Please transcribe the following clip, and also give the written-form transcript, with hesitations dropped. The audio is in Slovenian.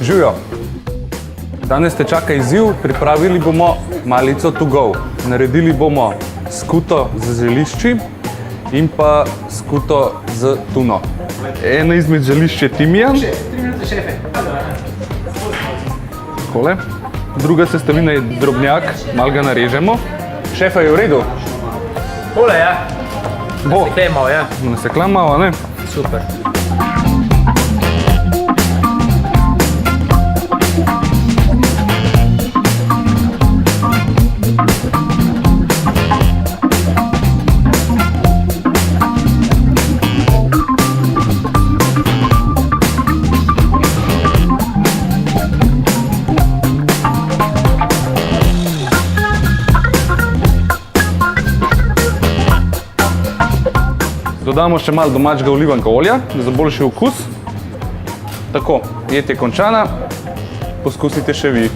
Živijo! Danes te čaka izziv, pripravili bomo malico to go. Naredili bomo skuto z zelišči in pa skuto z tuno. Ena izmed zelišč je timijan. 3 minute, šefe. Takole. Druga sestavina je drobnjak, malo ga narežemo. Šefa, je v redu? Tole, ja. Bo. Nasekljaj malo, ja. Nasekljam malo, ne? Super. Dodamo še malo domačega olivenega olja, za boljši okus. Tako, jed je končana, poskusite še vi.